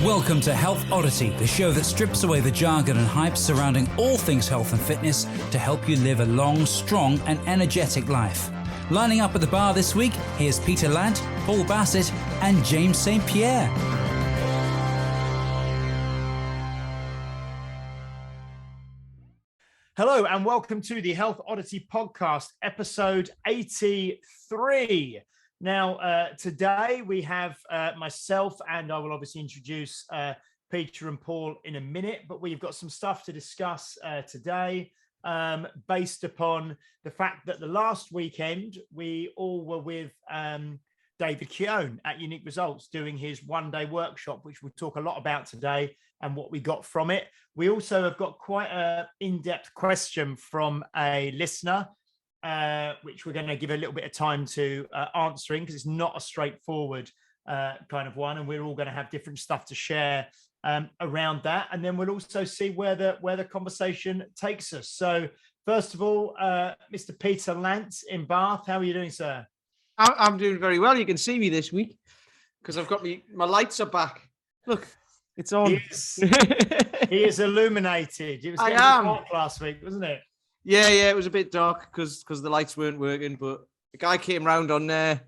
Welcome to Health Oddity, the show that strips away the jargon and hype surrounding all things health and fitness to help you live a long, strong and energetic life. Lining up at the bar this week, here's Peter Lant, Paul Bassett and James St. Pierre. Hello and welcome to the Health Oddity podcast, episode 83. Now, today we have myself, and I will obviously introduce Peter and Paul in a minute, but we've got some stuff to discuss today based upon the fact that the last weekend we all were with David Keohan at Unique Results doing his one-day workshop, which we'll talk a lot about today and what we got from it. We also have got quite an in-depth question from a listener, which we're going to give a little bit of time to answering, because it's not a straightforward kind of one, and we're all going to have different stuff to share around that. And then we'll also see where the conversation takes us. So first of all, Mr. Peter Lant in Bath, how are you doing, sir? I'm doing very well. You can see me this week because I've got my lights are back. Look, it's on. He is illuminated. It was dark last week, wasn't it? Yeah, it was a bit dark because the lights weren't working, but the guy came round on there.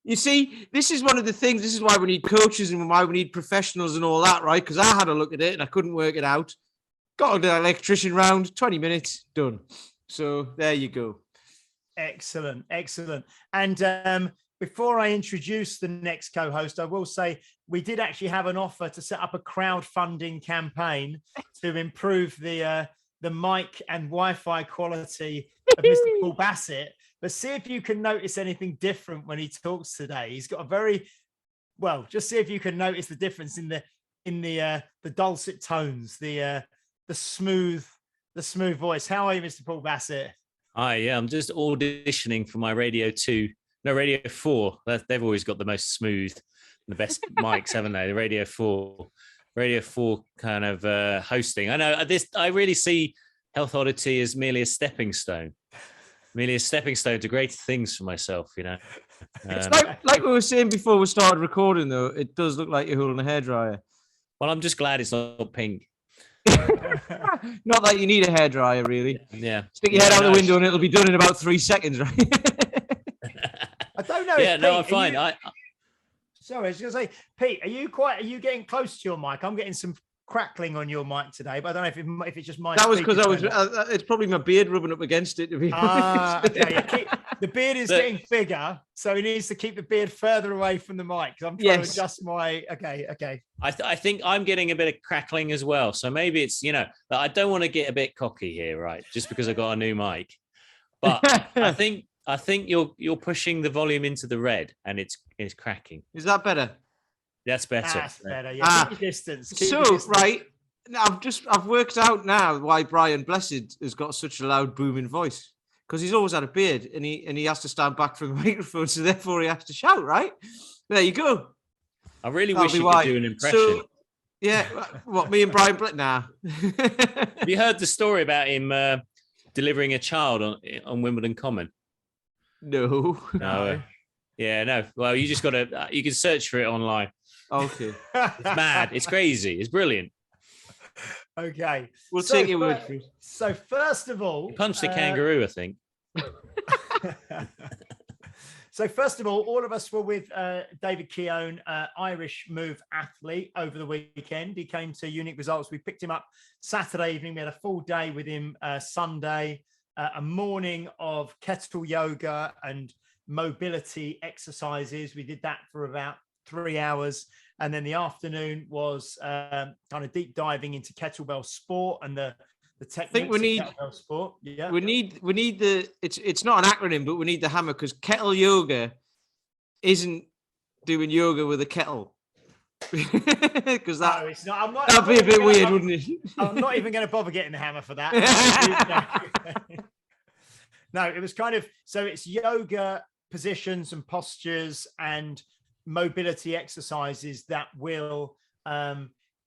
You see, this is one of the things. This is why we need coaches and why we need professionals and all that, right? Because I had a look at it and I couldn't work it out. Got an electrician round, 20 minutes, done. So there you go. Excellent. And before I introduce the next co-host, I will say we did actually have an offer to set up a crowdfunding campaign to improve the mic and Wi-Fi quality of Mr. Paul Bassett. But see if you can notice anything different when he talks today. He's got just see if you can notice the difference in the dulcet tones, the smooth voice. How are you, Mr. Paul Bassett? Hi, yeah, I'm just auditioning for my Radio 4. They've always got the most smooth, the best mics, haven't they? The Radio 4 kind of hosting. I know I really see Health Oddity as merely a stepping stone to greater things for myself, you know. It's like we were saying before we started recording, though. It does look like you're holding a hairdryer. Well, I'm just glad it's not pink. Not that you need a hairdryer, really. Yeah. Stick your head out the window and it'll be done in about 3 seconds, right? I don't know. Yeah, no, I'm fine. Sorry, I was going to say, Pete, are you getting close to your mic? I'm getting some crackling on your mic today, but I don't know if it's just my. That was because it's probably my beard rubbing up against it. To be honest. Okay. The beard is getting bigger, so he needs to keep the beard further away from the mic. I'm trying to adjust my. Okay. I think I'm getting a bit of crackling as well, so maybe it's that I don't want to get a bit cocky here, right? Just because I got a new mic, but I think you're pushing the volume into the red, and it's cracking. Is that better? That's better. That's better. Yeah, keep your distance. Right. I've worked out now why Brian Blessed has got such a loud booming voice, because he's always had a beard and he has to stand back from the microphone, so therefore he has to shout. Right there, you go. I really wish you could do an impression. So, yeah, what me and Brian Blessed? Nah. Have you heard the story about him delivering a child on Wimbledon Common? No. Yeah, no. Well, you just got to. You can search for it online. Okay. It's mad. It's crazy. It's brilliant. Okay. We'll take your word for it. So first of all, he punched a kangaroo, I think. So first of all of us were with David Keohan, Irish Move athlete, over the weekend. He came to Unique Results. We picked him up Saturday evening. We had a full day with him Sunday, a morning of Kettleyoga and mobility exercises. We did that for about 3 hours. And then the afternoon was kind of deep diving into kettlebell sport and the techniques. I think we need kettlebell sport. Yeah. We need the it's not an acronym, but we need the hammer, because Kettleyoga isn't doing yoga with a kettle. Because it's not. That'd be a bit weird, wouldn't it? I'm not even going to bother getting the hammer for that. No, it was kind of, so it's yoga positions and postures and mobility exercises that will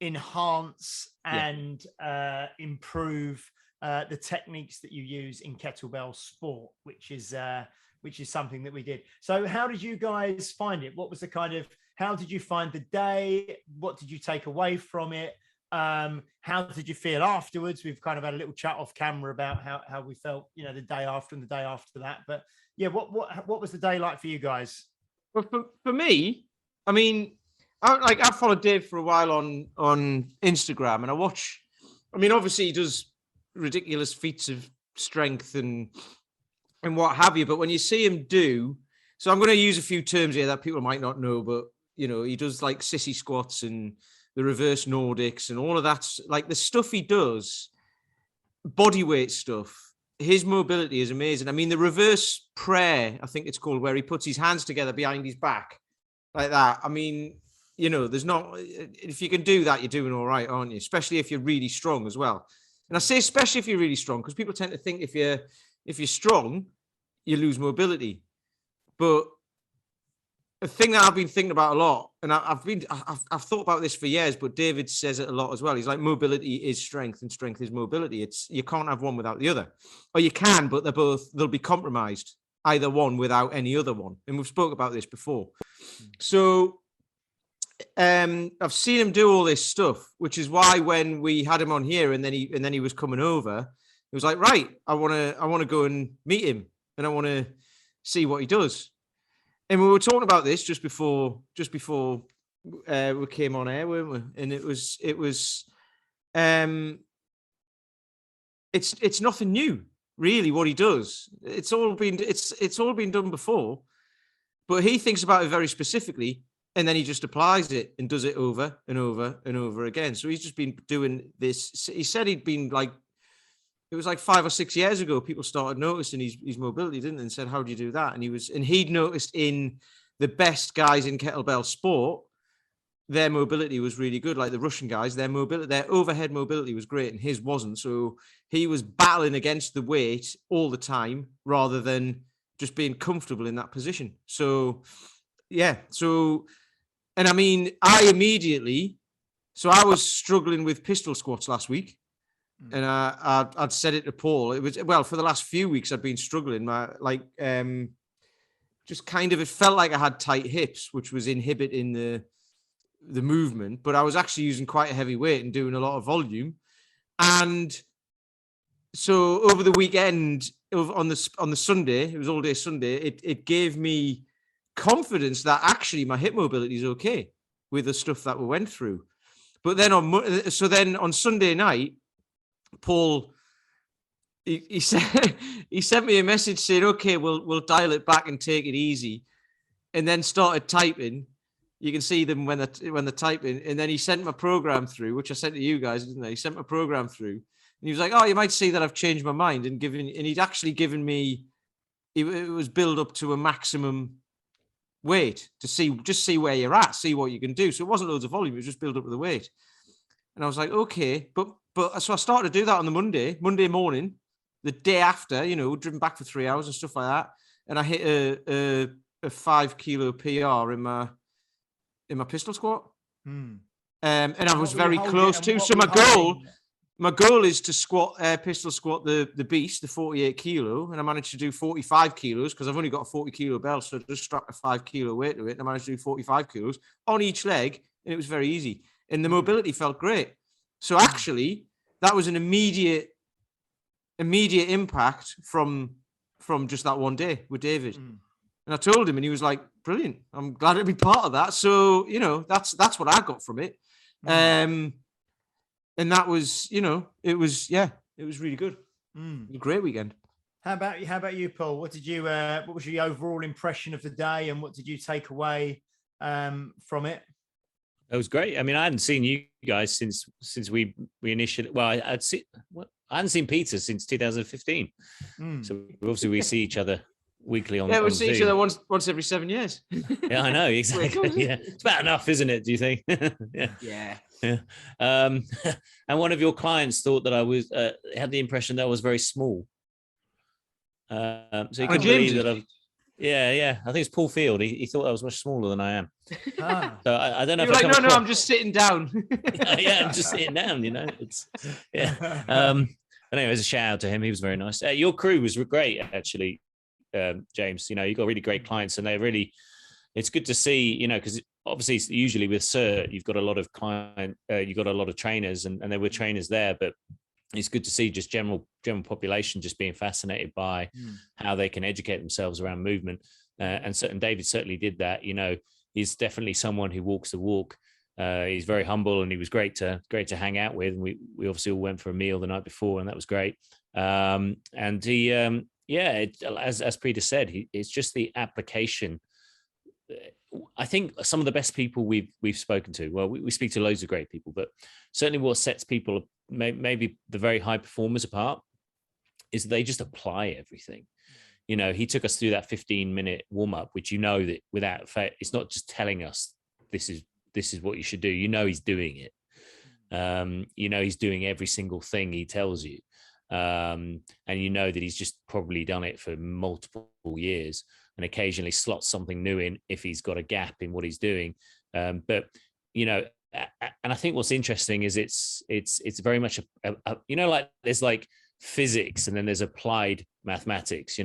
enhance and improve the techniques that you use in kettlebell sport, which is something that we did. So how did you guys find it? What was the kind of how did you find the day? What did you take away from it? How did you feel afterwards? We've kind of had a little chat off camera about how we felt, the day after and the day after that. But yeah, what was the day like for you guys? Well, for me, I mean, I followed Dave for a while on Instagram, and obviously he does ridiculous feats of strength and what have you. But when you see him do, so I'm going to use a few terms here that people might not know, but he does like sissy squats and the reverse Nordics and all of that, like the stuff he does, body weight stuff. His mobility is amazing. I mean, the reverse prayer, I think it's called, where he puts his hands together behind his back like that. I mean, there's not, if you can do that, you're doing all right, aren't you? Especially if you're really strong as well. And I say especially if you're really strong, because people tend to think if you're strong, you lose mobility. But a thing that I've been thinking about a lot, and I've thought about this for years, but David says it a lot as well. He's like, mobility is strength and strength is mobility. You can't have one without the other, or you can, but they'll be compromised, either one without any other one. And we've spoke about this before. So I've seen him do all this stuff, which is why when we had him on here and then he was coming over, he was like, right, I want to go and meet him and I want to see what he does. And we were talking about this just before we came on air, weren't we? And it's nothing new, really, what he does. It's all been done before, but he thinks about it very specifically, and then he just applies it and does it over and over and over again. So he's just been doing this. He said he'd been like, it was like 5 or 6 years ago, people started noticing his mobility, didn't they? And said, how do you do that? And he'd noticed in the best guys in kettlebell sport, their mobility was really good. Like the Russian guys, their overhead mobility was great and his wasn't. So he was battling against the weight all the time rather than just being comfortable in that position. So, yeah. So, and I mean, I was struggling with pistol squats last week. And I'd said it to Paul. It was, well, for the last few weeks, I'd been struggling. Just kind of, it felt like I had tight hips, which was inhibiting the movement. But I was actually using quite a heavy weight and doing a lot of volume. And so over the weekend, on the Sunday, it was all day Sunday. It gave me confidence that actually my hip mobility is okay with the stuff that we went through. But then on Sunday night, Paul, he sent me a message saying, okay, we'll dial it back and take it easy, and then started typing. You can see them when they're typing, and then he sent my program through, which I sent to you guys, didn't I? He sent my program through, and he was like, oh, you might see that I've changed my mind, and he'd actually given me, it was build up to a maximum weight to see where you're at, see what you can do. So it wasn't loads of volume, it was just build up with the weight. And I was like, okay, but so I started to do that on the Monday morning, the day after, driven back for 3 hours and stuff like that. And I hit a 5 kilo PR in my pistol squat. And I was very close to. So my goal is to pistol squat the beast, the 48 kilo. And I managed to do 45 kilos because I've only got a 40 kilo belt. So I just strapped a 5 kilo weight to it. And I managed to do 45 kilos on each leg. And it was very easy. And the mobility felt great. So actually, that was an immediate impact from just that one day with David. And I told him, and he was like, "Brilliant! I'm glad to be part of that." So that's what I got from it. And that was, it was really good. A great weekend. How about you, Paul? What was your overall impression of the day, and what did you take away from it? It was great. I mean, I hadn't seen you guys since we initially. Well, I hadn't seen Peter since 2015. So obviously we see each other weekly on. Yeah, we on see Zoom. each other once every 7 years. Yeah, I know exactly. Yeah, it's about enough, isn't it? Do you think? Yeah. And one of your clients thought that I was had the impression that I was very small. So he couldn't believe that I've. Yeah. I think it's Paul Field. He thought I was much smaller than I am. So I don't know. You're like, no, I'm just sitting down. Yeah, I'm just sitting down. It's But anyway, a shout out to him. He was very nice. Your crew was great, actually, James. You got really great clients, and it's good to see. Because obviously usually with CERT, you've got a lot of you've got a lot of trainers, and there were trainers there, but it's good to see just general population just being fascinated by how they can educate themselves around movement. And David certainly did that. He's definitely someone who walks the walk. He's very humble, and he was great to hang out with. And we obviously all went for a meal the night before, and that was great. And he, as Peter said, it's just the application. I think some of the best people we've spoken to. Well, we speak to loads of great people, but certainly what sets people, maybe the very high performers, apart, is they just apply everything. He took us through that 15-minute warm-up, which that without fail, it's not just telling us this is what you should do. He's doing it. He's doing every single thing he tells you. And that he's just probably done it for multiple years, and occasionally slots something new in if he's got a gap in what he's doing. But and I think what's interesting is it's very much like there's like physics, and then there's applied mathematics.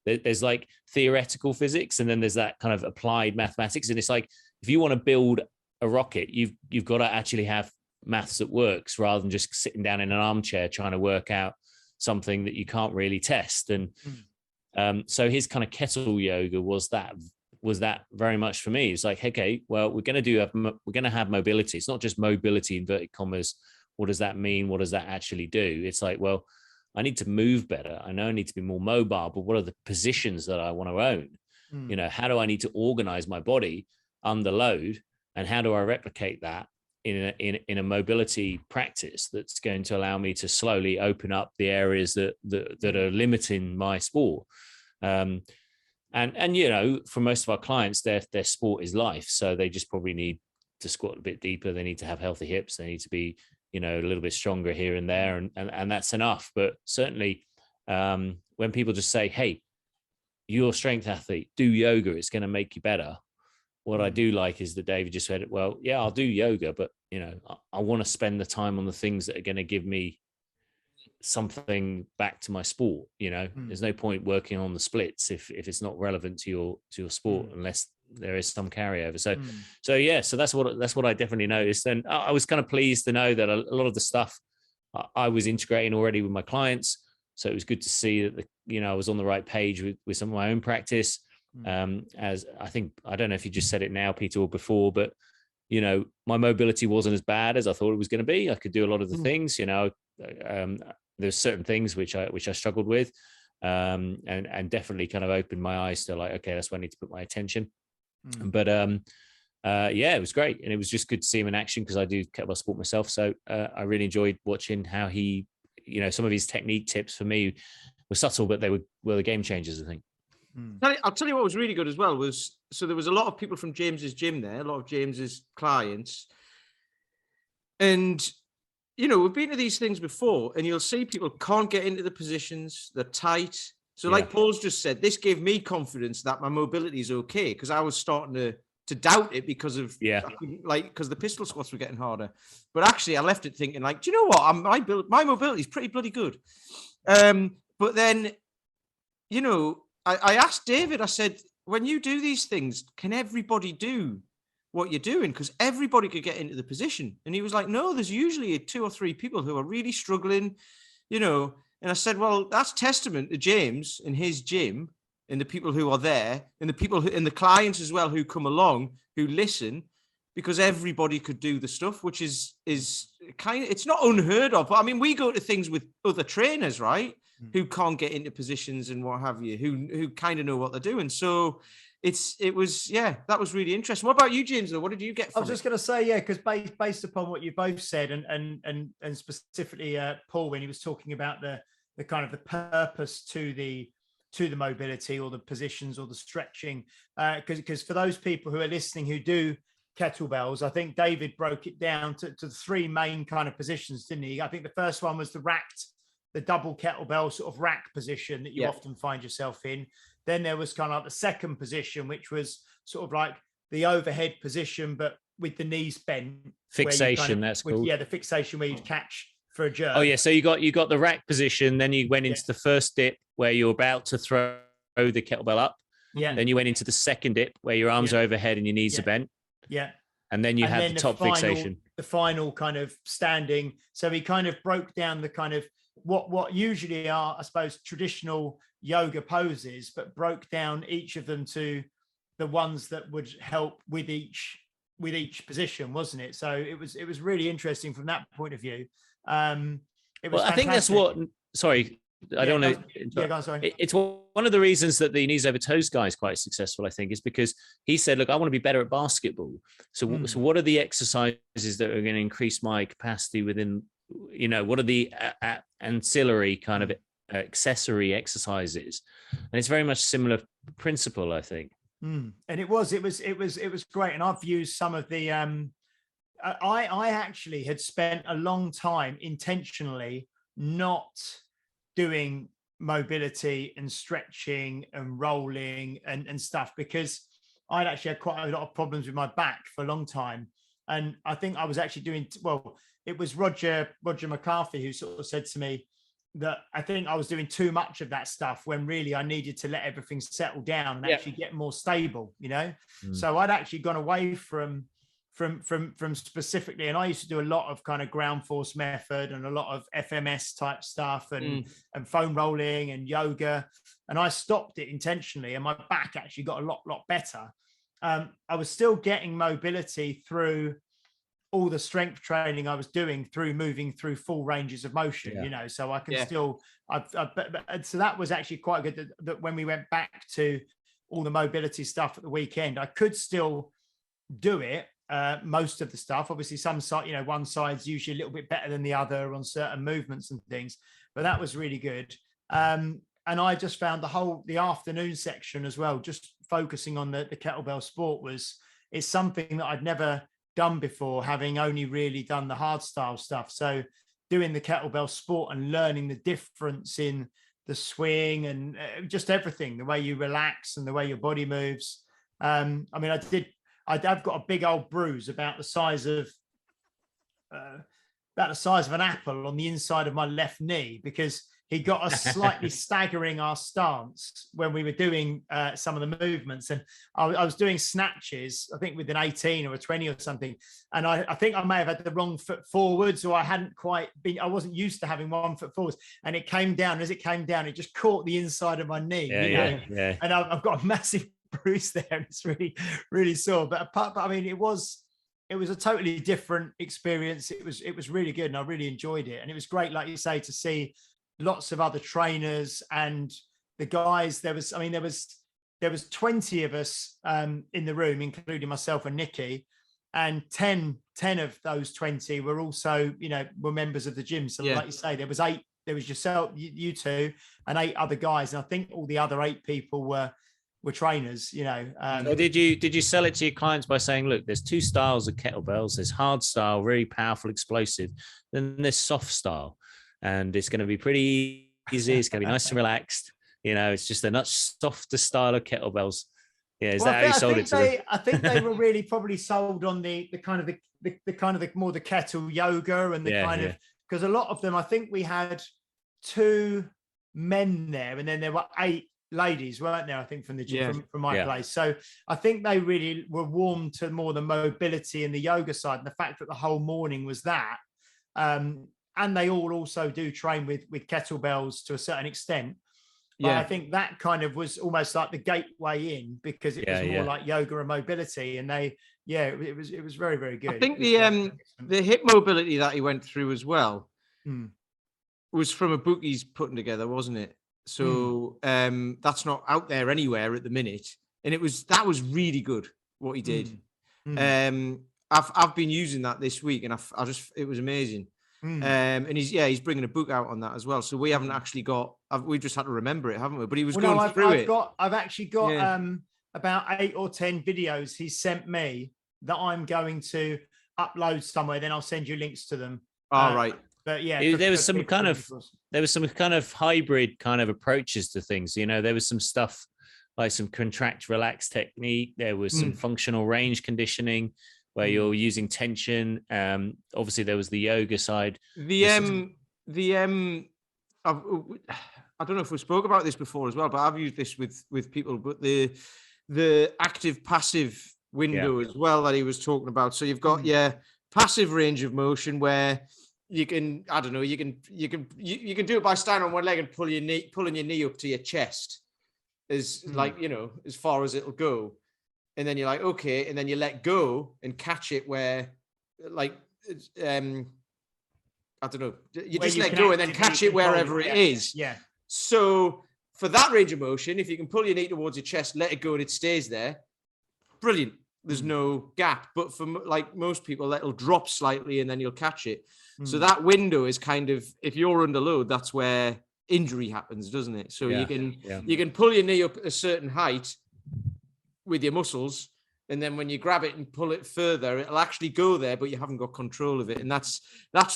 There's like theoretical physics, and then there's that kind of applied mathematics. And it's like, if you want to build a rocket, you've got to actually have maths that works, rather than just sitting down in an armchair trying to work out something that you can't really test. And so his kind of kettle yoga was that very much for me. It's like, okay, well, we're going to have mobility. It's not just mobility, inverted commas. What does that mean? What does that actually do? It's like, well, I need to move better. I know I need to be more mobile, but what are the positions that I want to own? How do I need to organize my body under load, and how do I replicate that in a mobility practice that's going to allow me to slowly open up the areas that are limiting my sport. And for most of our clients, their sport is life, so they just probably need to squat a bit deeper. They need to have healthy hips. They need to be a little bit stronger here and there, and that's enough. But certainly when people just say, hey, you're a strength athlete, do yoga, it's going to make you better. What I do like is that David just said, well, yeah, I'll do yoga, but I want to spend the time on the things that are going to give me something back to my sport. There's no point working on the splits if it's not relevant to your sport, unless there is some carryover. So that's what I definitely noticed. And I was kind of pleased to know that a lot of the stuff I was integrating already with my clients. So it was good to see that I was on the right page with some of my own practice. As I don't know if you just said it now, Peter, or before, but my mobility wasn't as bad as I thought it was going to be. I could do a lot of the things. There's certain things which I struggled with, and definitely kind of opened my eyes to, like, okay, that's where I need to put my attention. But it was great, and it was just good to see him in action, because I do kettlebell sport myself. So I really enjoyed watching how he, some of his technique tips for me were subtle, but they were the game changers, I think. I'll tell you what was really good as well was, so there was a lot of people from James's gym there, a lot of James's clients. And, we've been to these things before, and you'll see people can't get into the positions, they're tight. So like Paul's just said, this gave me confidence that my mobility is okay, because I was starting to doubt it because of, because the pistol squats were getting harder. But actually I left it thinking, like, do you know what? My mobility is pretty bloody good. But then, I asked David, I said, when you do these things, can everybody do what you're doing? Because everybody could get into the position. And he was like, no, there's usually 2 or 3 people who are really struggling, And I said, well, that's testament to James and his gym, and the people who are there, and the people and the clients as well who come along, who listen, because everybody could do the stuff, which is kind of, it's not unheard of. But I mean, we go to things with other trainers, right? Who can't get into positions and what have you, who kind of know what they're doing. So that was really interesting. What about you, James, though? What did you get from I was just going to say, because based upon what you both said, and specifically Paul, when he was talking about the kind of the purpose to the mobility, or the positions, or the stretching, because for those people who are listening who do kettlebells, I think David broke it down to the 3 main kind of positions, didn't he? I think the first one was the double kettlebell sort of rack position that you often find yourself in. Then there was kind of like the second position, which was sort of like the overhead position, but with the knees bent. Fixation, that's cool. Yeah, the fixation where you'd catch for a jerk. Oh yeah, so you got the rack position, then you went into the first dip where you're about to throw the kettlebell up. Yeah. Then you went into the second dip where your arms are overhead and your knees are bent. Yeah. And then you had the top fixation. The final kind of standing. So he kind of broke down the kind of what usually are, I suppose, traditional yoga poses, but broke down each of them to the ones that would help with each position, wasn't it? So it was really interesting from that point of view. It was I think that's what. Sorry, I don't know. Yeah, go on, sorry. It's one of the reasons that the knees over toes guy is quite successful, I think, is because he said, look, I want to be better at basketball. So what are the exercises that are going to increase my capacity within, what are the ancillary kind of accessory exercises? And it's very much similar principle, I think. And it was great. And I've used some of the, I actually had spent a long time intentionally not doing mobility and stretching and rolling and stuff, because I'd actually had quite a lot of problems with my back for a long time. And I think I was actually doing, well, it was Roger McCarthy who sort of said to me that I think I was doing too much of that stuff when really I needed to let everything settle down and actually get more stable, So I'd actually gone away from specifically, and I used to do a lot of kind of ground force method and a lot of FMS type stuff and foam rolling and yoga, and I stopped it intentionally, and my back actually got a lot better. I was still getting mobility through all the strength training I was doing through moving through full ranges of motion, so I can still, so that was actually quite good that when we went back to all the mobility stuff at the weekend, I could still do it. Most of the stuff, obviously some side, one side's usually a little bit better than the other on certain movements and things, but that was really good. And I just found the afternoon section as well, just focusing on the kettlebell sport is something that I'd never done before, having only really done the hard style stuff. So doing the kettlebell sport and learning the difference in the swing and just everything, the way you relax and the way your body moves. I mean, I've got a big old bruise about the size of an apple on the inside of my left knee, because he got us slightly staggering our stance when we were doing some of the movements. And I was doing snatches, I think with an 18 or a 20 or something. And I think I may have had the wrong foot forwards, or I wasn't used to having one foot forwards. And it came down, as it came down, it just caught the inside of my knee. Yeah. And I've got a massive bruise there, and it's really, really sore. But I mean, it was a totally different experience. It was really good, and I really enjoyed it. And it was great, like you say, to see lots of other trainers and the guys. There was 20 of us in the room, including myself and Nikki, and 10 of those 20 were also, were members of the gym. So like you say, there was 8. There was yourself, you two, and 8 other guys, and I think all the other 8 people were trainers. So did you sell it to your clients by saying, look, there's 2 styles of kettlebells. There's hard style, really powerful, explosive. Then there's soft style, and it's going to be pretty easy. It's going to be nice and relaxed. It's just a much softer style of kettlebells. Yeah, is that how you sold it to them? I think they were really probably sold on the kind of the more the kettle yoga and the kind of, because a lot of them, I think we had 2 men there, and then there were 8 ladies, weren't there? I think from the gym, from my place. So I think they really were warm to more the mobility and the yoga side, and the fact that the whole morning was that. And they all also do train with kettlebells to a certain extent. But I think that kind of was almost like the gateway in, because it was more like yoga and mobility. And it was very, very good. I think the hip mobility that he went through as well was from a book he's putting together, wasn't it? So that's not out there anywhere at the minute, and that was really good what he did. I've been using that this week, and it was amazing. And he's bringing a book out on that as well. So we haven't actually we've just had to remember it, haven't we? But he was going through it. I've actually got about 8 or 10 videos he sent me that I'm going to upload somewhere. Then I'll send you links to them. All right. But yeah, there was some kind of hybrid kind of approaches to things. There was some stuff like some contract relax technique. There was some functional range conditioning where you're using tension. Obviously there was the yoga side. I don't know if we spoke about this before as well, but I've used this with people, but the active passive window as well that he was talking about. So you've got your passive range of motion where you can, I don't know, you can do it by standing on one leg and pulling your knee up to your chest as like, you know, as far as it'll go. And then you're like, okay, and then you let go and catch it where, like, I don't know, you just let go and then catch it wherever it is. Yeah. So for that range of motion, if you can pull your knee towards your chest, let it go and it stays there, brilliant. There's no gap. But for like most people, that'll drop slightly and then you'll catch it. So that window is kind of, if you're under load, that's where injury happens, doesn't it? So you can pull your knee up a certain height with your muscles, and then when you grab it and pull it further, it'll actually go there, but you haven't got control of it. And that's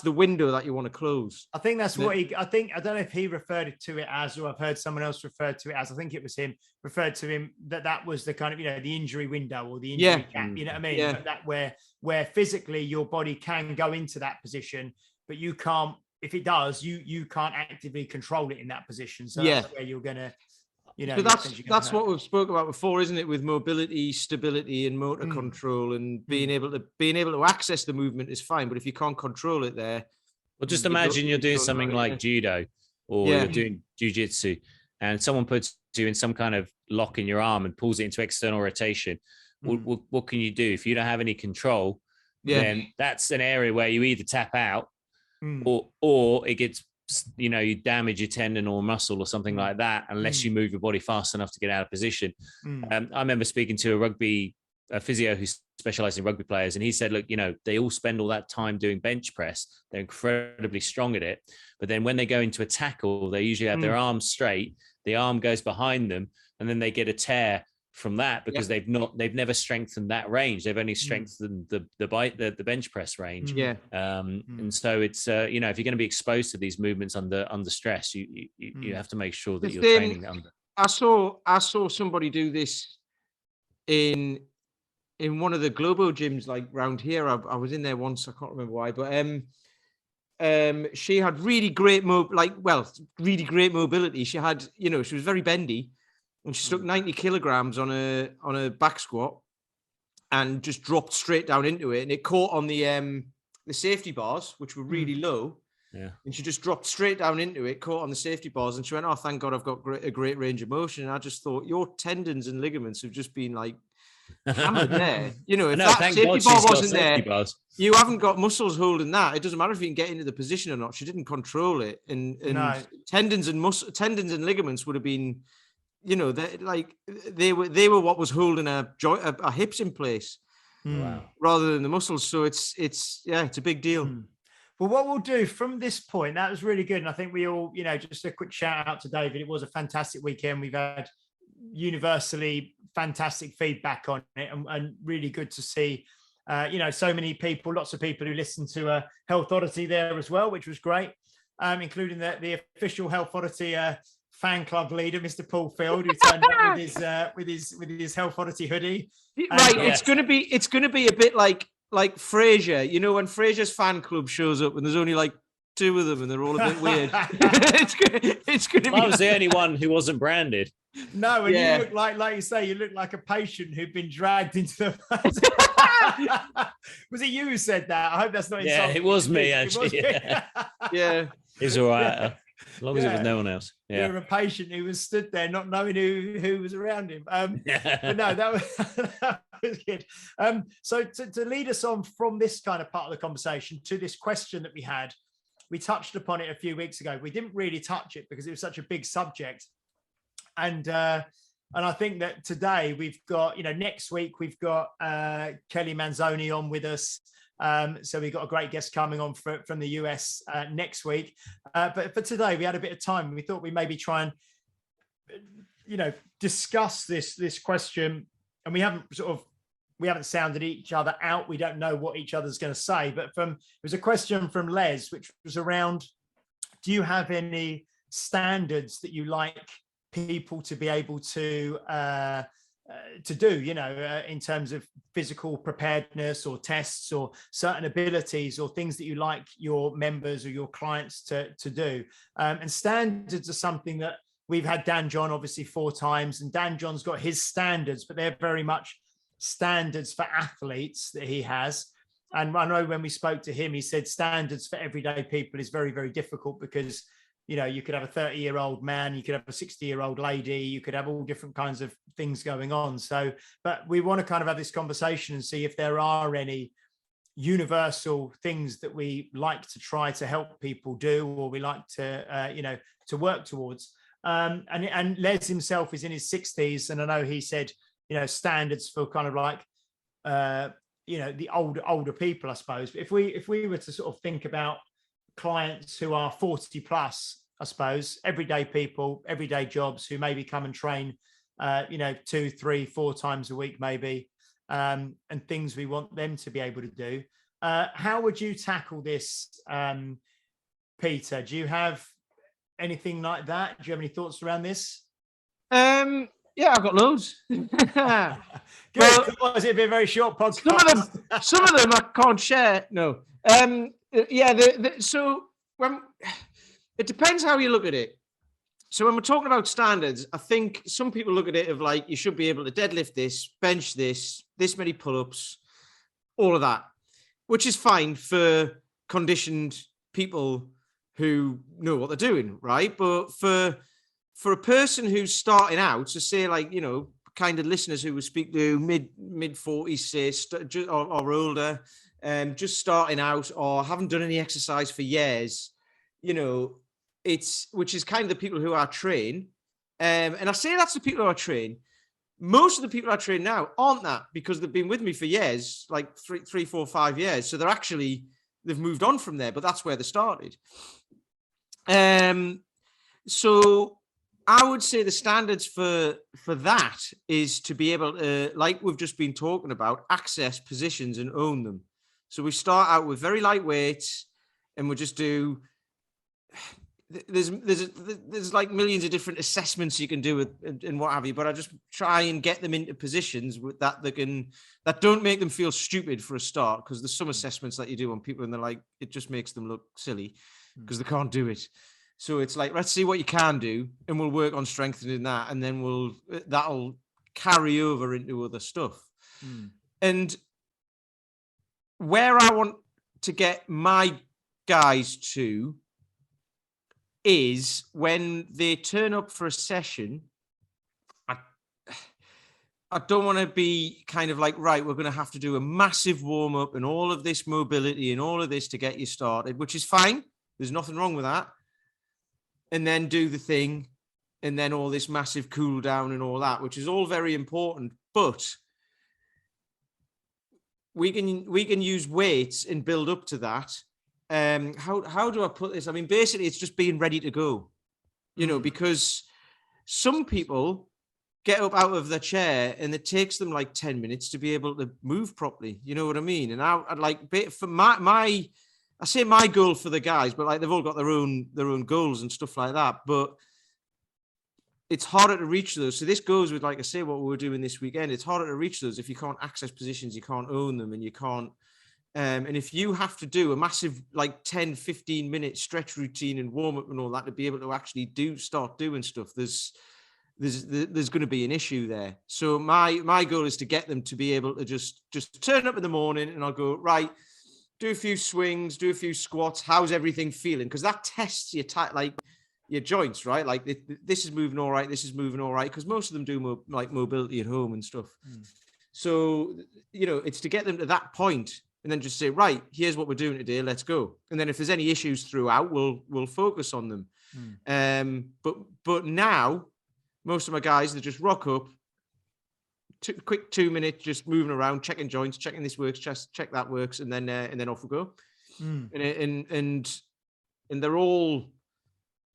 the window that you want to close. I think that's what I don't know if he referred to it as, or I've heard someone else refer to it as, I think it was him, referred to him that was the kind of, you know, the injury window or the injury gap, you know what I mean? Yeah. But that where physically your body can go into that position, but you can't, if it does, you can't actively control it in that position. So that's where you're going to, you know, so that's what we've spoke about before, isn't it? With mobility, stability, and motor control, and being able to access the movement is fine. But if you can't control it there, well, just imagine you're doing something like judo or you're doing jujitsu, and someone puts you in some kind of lock in your arm and pulls it into external rotation. What can you do if you don't have any control? Then that's an area where you either tap out, or it gets, you know, you damage your tendon or muscle or something like that, unless you move your body fast enough to get out of position. I remember speaking to a physio who specialized in rugby players, and he said, look, you know, they all spend all that time doing bench press. They're incredibly strong at it. But then when they go into a tackle, they usually have their arms straight. The arm goes behind them, and then they get a tear from that because they've never strengthened that range. They've only strengthened the bench press range. And so it's you know, if you're going to be exposed to these movements under stress, you have to make sure that you're training under. I saw somebody do this in one of the Globo gyms like round here. I was in there once, I can't remember why, but she had really great really great mobility. She had, you know, she was very bendy. And she stuck 90 kilograms on a back squat and just dropped straight down into it. And it caught on the safety bars, which were really low. Yeah. And she just dropped straight down into it, caught on the safety bars. And she went, oh, thank God I've got a great range of motion. And I just thought, your tendons and ligaments have just been like hammered there. You know, if that safety bar wasn't there, you haven't got muscles holding that. It doesn't matter if you can get into the position or not. She didn't control it. And tendons and ligaments would have been, you know, they were what was holding our hips in place, rather than the muscles. So it's a big deal. Well, what we'll do from this point, that was really good, and I think we all, you know, just a quick shout out to David. It was a fantastic weekend. We've had universally fantastic feedback on it, and really good to see, you know, so many people, lots of people who listened to Health Oddity there as well, which was great, including the official Health Oddity fan club leader, Mr. Paul Field, who turned up with his Health Oddity hoodie. Right, it's gonna be a bit like Frasier. You know, when Frasier's fan club shows up and there's only like two of them and they're all a bit weird. it's gonna be. I was the only one who wasn't branded. No, and you look like you say, you look like a patient who'd been dragged into the. Was it you who said that? I hope that's not insulting. Yeah, it was me actually. Yeah. It's all right. As long as it was no one else. Yeah. We were a patient who was stood there not knowing who was around him. But no, that was good. So to lead us on from this kind of part of the conversation to this question that we had, we touched upon it a few weeks ago. We didn't really touch it because it was such a big subject. And I think that today we've got, you know, next week we've got Kelly Manzoni on with us. So we've got a great guest coming on from the US next week. But for today, we had a bit of time. We thought we'd maybe try and, you know, discuss this question. And we haven't sounded each other out. We don't know what each other's going to say. But it was a question from Les, which was around, do you have any standards that you like people to be able to do, you know, in terms of physical preparedness or tests or certain abilities or things that you like your members or your clients to do. And standards are something that we've had Dan John obviously 4 times, and Dan John's got his standards, but they're very much standards for athletes that he has. And I know when we spoke to him, he said standards for everyday people is very, very difficult because, you know, you could have a 30-year-old man, you could have a 60-year-old lady, you could have all different kinds of things going on. So, but we want to kind of have this conversation and see if there are any universal things that we like to try to help people do, or we like to, you know, to work towards. And Les himself is in his 60s. And I know he said, you know, standards for kind of like, you know, the older people, I suppose. But if we were to sort of think about clients who are 40 plus, I suppose, everyday people, everyday jobs, who maybe come and train, you know, 2, 3, 4 times a week, maybe, and things we want them to be able to do. How would you tackle this, Peter? Do you have anything like that? Do you have any thoughts around this? Yeah, I've got loads. Good. Well, Otherwise, it'd be a very short podcast. Some of them I can't share. No. Yeah. So when it depends how you look at it. So when we're talking about standards, I think some people look at it of like, you should be able to deadlift this, bench this many pull-ups, all of that, which is fine for conditioned people who know what they're doing, right? But for a person who's starting out, so say like, you know, kind of listeners who we speak to mid 40s, say, or older, just starting out or haven't done any exercise for years, you know, which is kind of the people who I train. And I say that's the people who I train. Most of the people I train now aren't that, because they've been with me for years, like 3, 4, 5 years. So they've moved on from there, but that's where they started. So I would say the standards for that is to be able to, like we've just been talking about, access positions and own them. So we start out with very light weights, and we just do. There's like millions of different assessments you can do and what have you, but I just try and get them into positions with that that don't make them feel stupid for a start, because there's some assessments that you do on people and they're like, it just makes them look silly because they can't do it. So it's like, let's see what you can do, and we'll work on strengthening that, and then that'll carry over into other stuff. And where I want to get my guys to is when they turn up for a session, I don't want to be kind of like, right, we're going to have to do a massive warm up and all of this mobility and all of this to get you started, which is fine. There's nothing wrong with that. And then do the thing, and then all this massive cool down and all that, which is all very important. But we can use weights and build up to that. How do I put this? I mean, basically, it's just being ready to go, you know, because some people get up out of their chair and it takes them like 10 minutes to be able to move properly. You know what I mean? And I'd like, for I say my goal for the guys, but like they've all got their own goals and stuff like that. But it's harder to reach those. So this goes with, like I say, what we're doing this weekend. It's harder to reach those if you can't access positions, you can't own them, and you can't. And if you have to do a massive like 10, 15 minute stretch routine and warm up and all that to be able to actually start doing stuff, there's going to be an issue there. So my goal is to get them to be able to just turn up in the morning, and I'll go, right, do a few swings, do a few squats. How's everything feeling? Because that tests your joints, right? Like this is moving all right. This is moving all right. Because most of them do like mobility at home and stuff. So, you know, it's to get them to that point and then just say, right, here's what we're doing today. Let's go. And then if there's any issues throughout, we'll focus on them. But now most of my guys, they just rock up, quick 2 minutes, just moving around, checking joints, checking this works, just check that works, and then off we go. And they're all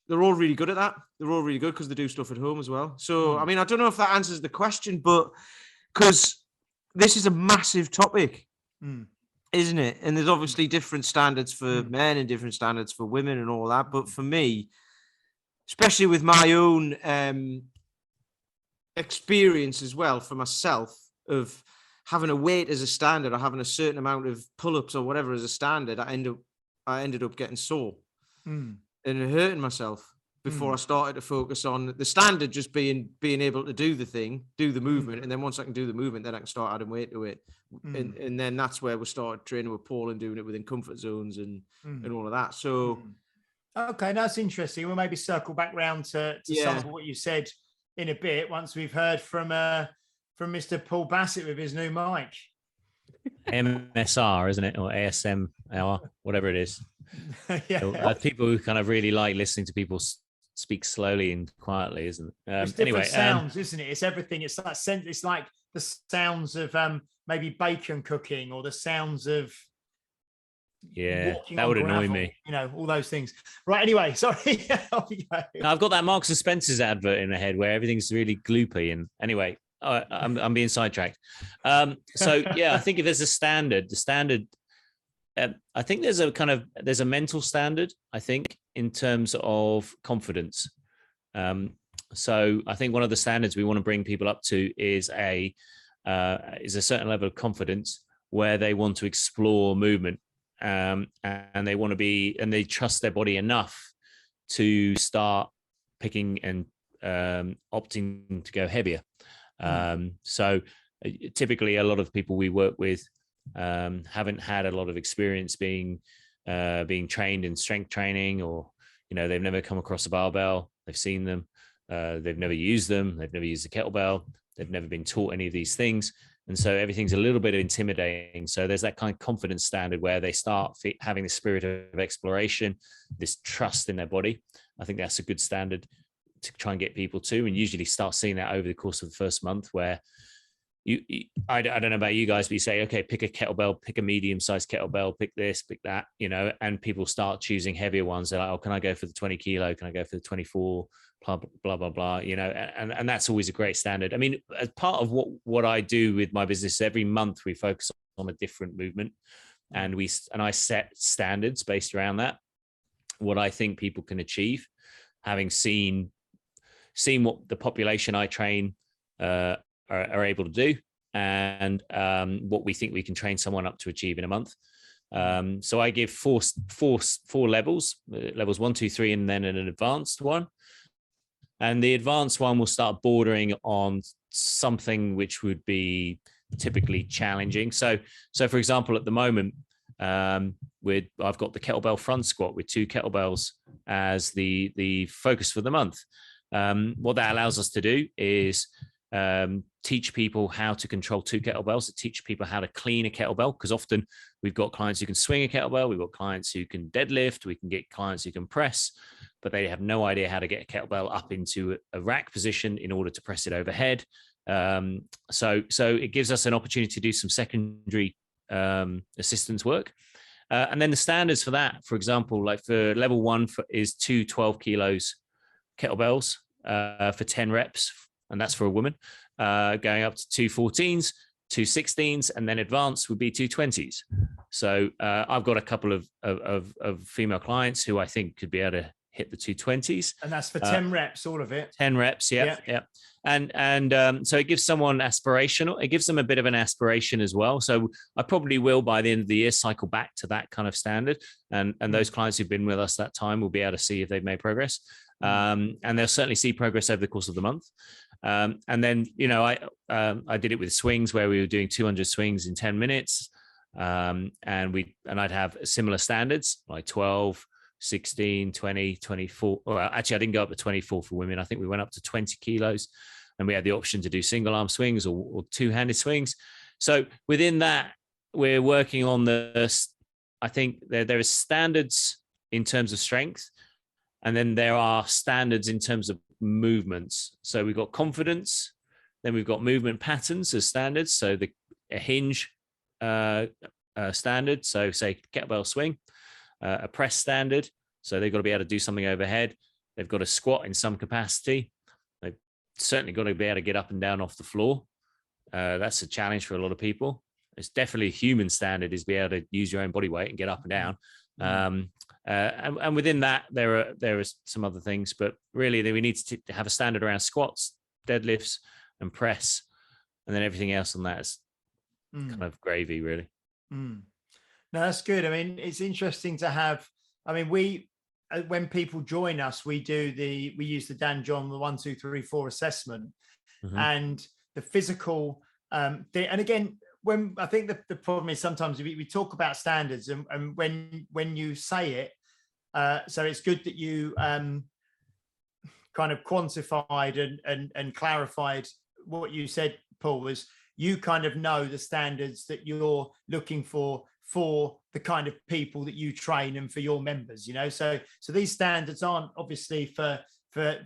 really good at that. They're all really good because they do stuff at home as well. So I mean, I don't know if that answers the question, but because this is a massive topic, isn't it? And there's obviously different standards for men and different standards for women and all that. But for me, especially with my own experience as well, for myself, of having a weight as a standard or having a certain amount of pull-ups or whatever as a standard, I ended up getting sore and hurting myself. before I started to focus on the standard, just being able to do the movement. And then once I can do the movement, then I can start adding weight to it. And then that's where we started training with Paul and doing it within comfort zones and all of that. So, okay, that's interesting. We'll maybe circle back round to some of what you said in a bit once we've heard from Mr. Paul Bassett with his new mic. MSR, isn't it? Or ASMR, whatever it is. People who kind of really like listening to people speak slowly and quietly, isn't it? It's different sounds, isn't it? It's everything. It's like it's like the sounds of maybe bacon cooking, or the sounds of that would annoy me. You know, all those things. Right. Anyway, sorry. I've got that Marks and Spencer's advert in my head where everything's really gloopy. And anyway, I'm being sidetracked. So yeah, I think if there's a standard, the standard. I think there's a mental standard, I think, in terms of confidence. So I think one of the standards we want to bring people up to is a certain level of confidence where they want to explore movement, and they want to be, and they trust their body enough to start picking and opting to go heavier. So typically a lot of people we work with haven't had a lot of experience being trained in strength training, or they've never come across a barbell. They've seen them, they've never used them, they've never used a kettlebell, they've never been taught any of these things, and so everything's a little bit intimidating. So there's that kind of confidence standard where they start having the spirit of exploration, this trust in their body. I think that's a good standard to try and get people to, and usually start seeing that over the course of the first month, where I don't know about you guys, but you say, okay, pick a kettlebell, pick a medium-sized kettlebell, pick this, pick that, and people start choosing heavier ones. They're like, oh, can I go for the 20 kilo? Can I go for the 24? Blah, blah, blah, blah, and that's always a great standard. I mean, as part of what I do with my business, every month we focus on a different movement, and I set standards based around that, what I think people can achieve, having seen what the population I train are able to do, and what we think we can train someone up to achieve in a month. So I give four levels, levels 1, 2, 3, and then an advanced one. And the advanced one will start bordering on something which would be typically challenging. So for example, at the moment, I've got the kettlebell front squat with 2 kettlebells as the focus for the month. What that allows us to do is teach people how to control 2 kettlebells, to teach people how to clean a kettlebell, because often we've got clients who can swing a kettlebell, we've got clients who can deadlift, we can get clients who can press, but they have no idea how to get a kettlebell up into a rack position in order to press it overhead. So it gives us an opportunity to do some secondary assistance work. And then the standards for that, for example, like for level 1 is 2 12 kilos kettlebells for 10 reps, and that's for a woman, going up to 2 14s, 2 16s, and then advanced would be 2 20s. So I've got a couple of female clients who I think could be able to hit the 2 20s. And that's for 10 reps, all of it. 10 reps, yeah. And so it gives someone aspirational. It gives them a bit of an aspiration as well. So I probably will, by the end of the year, cycle back to that kind of standard. And those clients who've been with us that time will be able to see if they've made progress. And they'll certainly see progress over the course of the month. And then, I did it with swings where we were doing 200 swings in 10 minutes. And I'd have similar standards like 12, 16, 20, 24. Or actually, I didn't go up to 24 for women. I think we went up to 20 kilos, and we had the option to do single arm swings or 2-handed swings. So within that, we're working on I think there is standards in terms of strength, and then there are standards in terms of movements. So we've got confidence, then we've got movement patterns as standards. So a hinge standard, so say kettlebell swing, a press standard, so they've got to be able to do something overhead. They've got to squat in some capacity. They've certainly got to be able to get up and down off the floor. That's a challenge for a lot of people. It's definitely a human standard, is be able to use your own body weight and get up and down. And within that, there are some other things, but really we need to have a standard around squats, deadlifts, and press, and then everything else on that is kind of gravy, really. No, that's good. I mean, it's interesting to have. I mean, we when people join us, we use the Dan John, the 1, 2, 3, 4 assessment, and the physical thing. And again, when I think the problem is sometimes we talk about standards, and when you say it, so it's good that you kind of quantified and clarified what you said, Paul, was you kind of know the standards that you're looking for the kind of people that you train and for your members, you know. So these standards aren't obviously for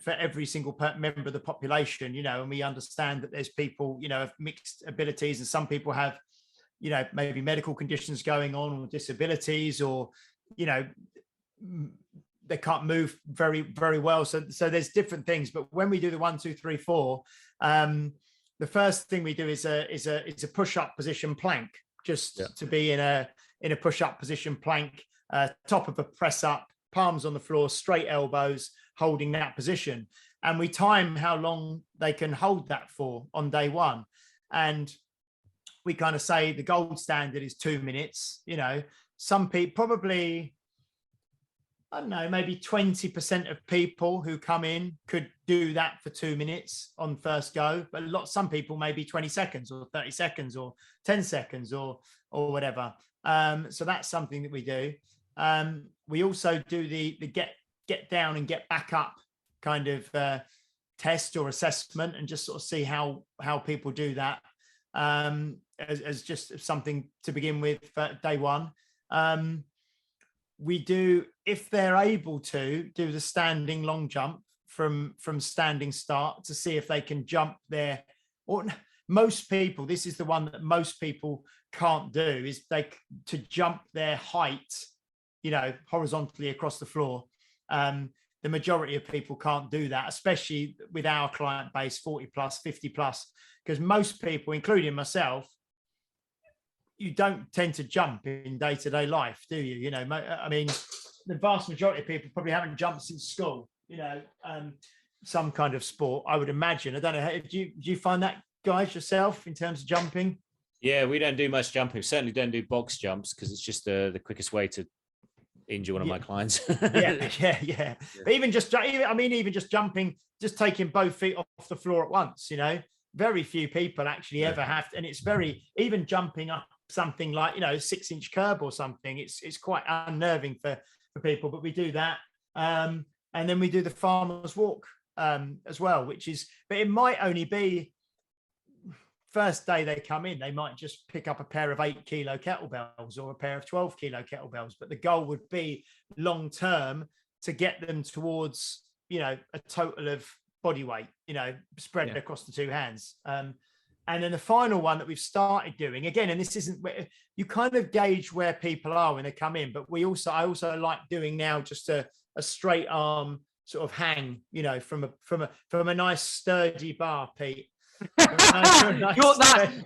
every single member of the population, you know, and we understand that there's people, you know, of mixed abilities, and some people have, you know, maybe medical conditions going on or disabilities, or, you know, they can't move very, very well. So there's different things. But when we do the 1, 2, 3, 4, the first thing we do is a push-up position plank, just to be in a push-up position plank, top of a press up, palms on the floor, straight elbows, holding that position. And we time how long they can hold that for on day one. And we kind of say the gold standard is 2 minutes. You know, some people, probably, I don't know, maybe 20% of people who come in could do that for 2 minutes on first go, but some people maybe 20 seconds or 30 seconds or 10 seconds or whatever. So that's something that we do. We also do the get down and get back up kind of test or assessment, and just sort of see how people do that, as just something to begin with for day one. We do, if they're able to, do the standing long jump from standing start to see if they can jump there. Or most people, this is the one that most people can't do, is to jump their height, you know, horizontally across the floor. The majority of people can't do that, especially with our client base, 40 plus, 50 plus, because most people, including myself, you don't tend to jump in day-to-day life, do you? You know, I mean, the vast majority of people probably haven't jumped since school, you know, some kind of sport, I would imagine. I don't know, do you find that, guys, yourself, in terms of jumping? Yeah, we don't do much jumping. We certainly don't do box jumps, because it's just the quickest way to injure one of my clients. yeah. But even just jumping, just taking both feet off the floor at once, you know, very few people actually ever have to, and it's very, even jumping up something like, you know, 6-inch curb or something, it's quite unnerving for people. But we do that, and then we do the farmer's walk as well, which is, but it might only be first day they come in, they might just pick up a pair of 8-kilo kettlebells or a pair of 12-kilo kettlebells, but the goal would be long term to get them towards, you know, a total of body weight, you know, spread across the two hands. And then the final one that we've started doing again, and this isn't where you kind of gauge where people are when they come in, but I also like doing now just a straight arm sort of hang, you know, from a nice sturdy bar, Pete.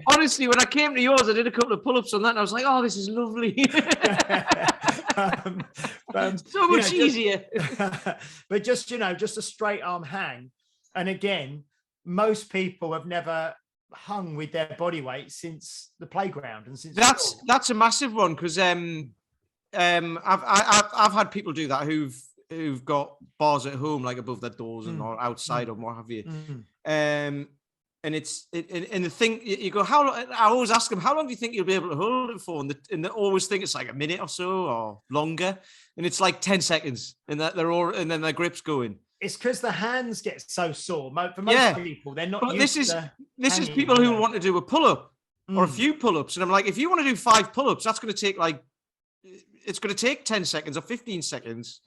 Honestly, when I came to yours, I did a couple of pull-ups on that, and I was like, "Oh, this is lovely." So much easier. But just, you know, just a straight arm hang, and again, most people have never hung with their body weight since the playground, and since that's a massive one, because I've had people do that who've got bars at home, like above their doors and or outside or what have you. And and the thing, you go, how long? I always ask them, how long do you think you'll be able to hold it for? And they always think it's like a minute or so or longer, and it's like 10 seconds, and then their grip's going. It's because the hands get so sore. For most people, they're not. But this is people who want to do a pull-up or a few pull-ups, and I'm like, if you want to do 5 pull-ups, that's going to take it's going to take 10 seconds or 15 seconds.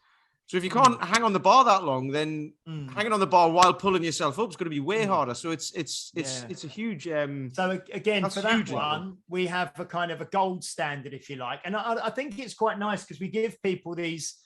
So if you can't hang on the bar that long, then hanging on the bar while pulling yourself up is going to be way harder. So it's a huge. So again, for that one, we have a kind of a gold standard, if you like, and I think it's quite nice because we give people these.